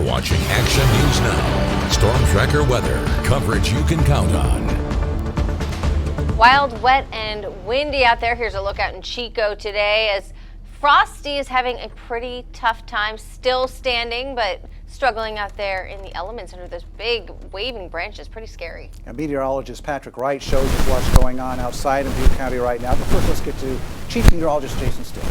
watching Action News Now. Storm Tracker weather. Coverage you can count on. Wild, wet, and windy out there. Here's a look out in Chico today as Frosty is having a pretty tough time, still standing, but struggling out there in the elements under those big waving branches. Pretty scary. Now, meteorologist Patrick Wright shows us what's going on outside in Butte County right now. But first, let's get to Chief Meteorologist Jason Still.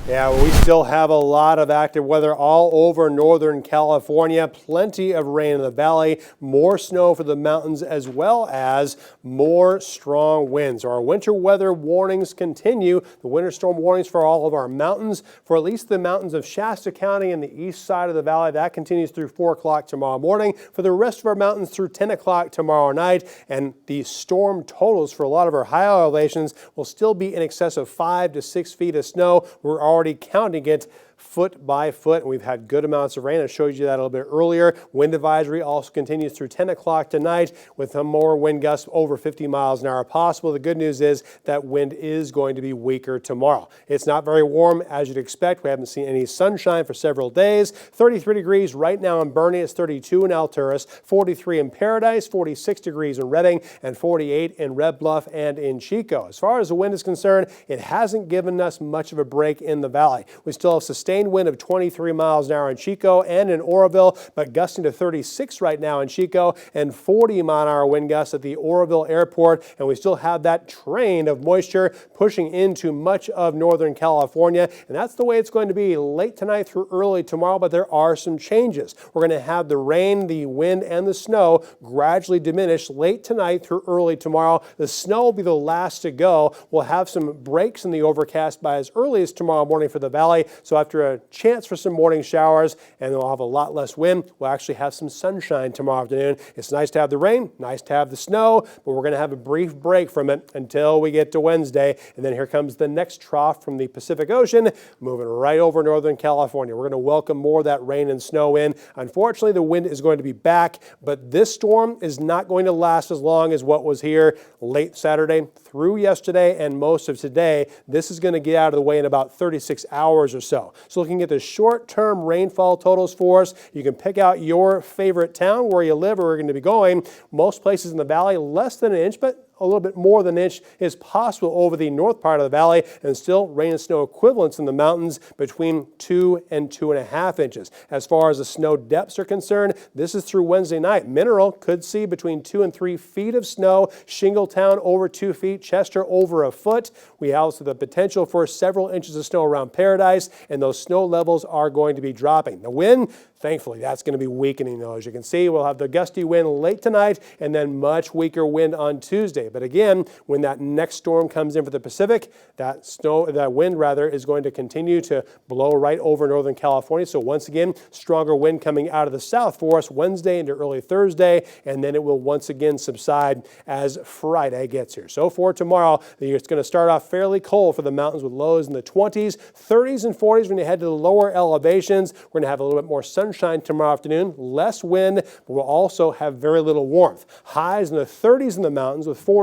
Yeah, we still have a lot of active weather all over Northern California. Plenty of rain in the valley, more snow for the mountains, as well as more strong winds. Our winter weather warnings continue. The winter storm warnings for all of our mountains, for at least the mountains of Shasta County and the east side of the valley. That continues through 4 o'clock tomorrow morning. For the rest of our mountains through 10 o'clock tomorrow night. And the storm totals for a lot of our high elevations will still be in excess of 5 to 6 feet of snow. We're already counting it foot by foot, and we've had good amounts of rain. I showed you that a little bit earlier. Wind advisory also continues through 10 o'clock tonight with some more wind gusts over 50 miles an hour possible. The good news is that wind is going to be weaker tomorrow. It's not very warm as you'd expect. We haven't seen any sunshine for several days. 33 degrees right now in Bernie. It's 32 in Alturas, 43 in Paradise, 46 degrees in Redding, and 48 in Red Bluff and in Chico. As far as the wind is concerned, it hasn't given us much of a break in the valley. We still have sustained wind of 23 miles an hour in Chico and in Oroville, but gusting to 36 right now in Chico and 40 mile an hour wind gusts at the Oroville airport. And we still have that train of moisture pushing into much of Northern California. And that's the way it's going to be late tonight through early tomorrow, but there are some changes. We're going to have the rain, the wind, and the snow gradually diminish late tonight through early tomorrow. The snow will be the last to go. We'll have some breaks in the overcast by as early as tomorrow morning for the valley. So after a chance for some morning showers, and we'll have a lot less wind, we'll actually have some sunshine tomorrow afternoon. It's nice to have the rain, nice to have the snow, but we're going to have a brief break from it until we get to Wednesday. And then here comes the next trough from the Pacific Ocean, moving right over Northern California. We're going to welcome more of that rain and snow in. Unfortunately, the wind is going to be back, but this storm is not going to last as long as what was here late Saturday through yesterday and most of today. This is going to get out of the way in about 36 hours or so. So looking at the short-term rainfall totals for us, you can pick out your favorite town where you live or we're going to be going. Most places in the valley, less than an inch, but a little bit more than an inch is possible over the north part of the valley, and still rain and snow equivalents in the mountains between 2 and 2.5 inches. As far as the snow depths are concerned, this is through Wednesday night. Mineral could see between 2 and 3 feet of snow. Shingletown over 2 feet. Chester over a foot. We have also the potential for several inches of snow around Paradise, and those snow levels are going to be dropping. The wind, thankfully, that's going to be weakening, though. As you can see, we'll have the gusty wind late tonight and then much weaker wind on Tuesday. But again, when that next storm comes in for the Pacific, that wind is going to continue to blow right over Northern California. So once again, stronger wind coming out of the south for us Wednesday into early Thursday, and then it will once again subside as Friday gets here. So for tomorrow, it's going to start off fairly cold for the mountains with lows in the 20s, 30s, and 40s when you head to the lower elevations. We're going to have a little bit more sunshine tomorrow afternoon, less wind, but we'll also have very little warmth. Highs in the 30s in the mountains with 40s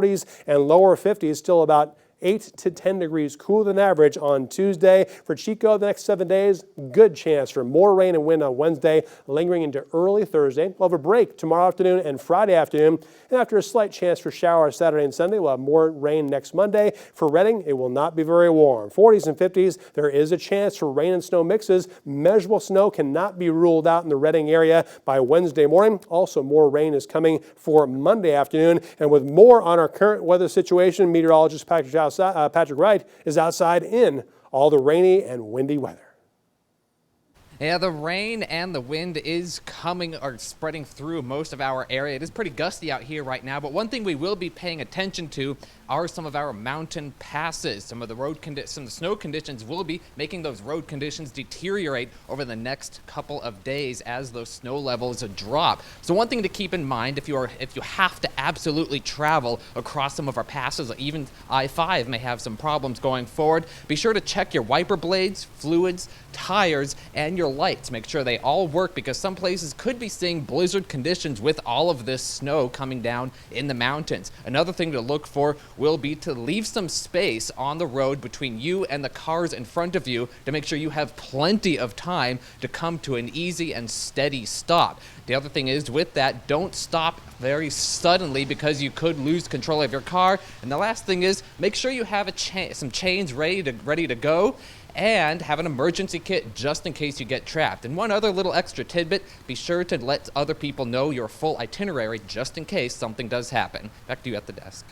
and lower 50s, still about 8 to 10 degrees cooler than average on Tuesday. For Chico, the next 7 days, good chance for more rain and wind on Wednesday, lingering into early Thursday. We'll have a break tomorrow afternoon and Friday afternoon. And after a slight chance for showers Saturday and Sunday, we'll have more rain next Monday. For Redding, it will not be very warm. 40s and 50s, there is a chance for rain and snow mixes. Measurable snow cannot be ruled out in the Redding area by Wednesday morning. Also, more rain is coming for Monday afternoon. And with more on our current weather situation, meteorologist Patrick Wright is outside in all the rainy and windy weather. Yeah, the rain and the wind is coming or spreading through most of our area. It is pretty gusty out here right now, but one thing we will be paying attention to are some of our mountain passes. Some of the snow conditions will be making those road conditions deteriorate over the next couple of days as those snow levels drop. So one thing to keep in mind if you have to absolutely travel across some of our passes, even I-5 may have some problems going forward, be sure to check your wiper blades, fluids, tires, and your your lights. Make sure they all work because some places could be seeing blizzard conditions with all of this snow coming down in the mountains. Another thing to look for will be to leave some space on the road between you and the cars in front of you to make sure you have plenty of time to come to an easy and steady stop. The other thing is, with that, don't stop very suddenly because you could lose control of your car. And the last thing is, make sure you have some chains ready to go, and have an emergency kit just in case you get trapped. And one other little extra tidbit, be sure to let other people know your full itinerary just in case something does happen. Back to you at the desk.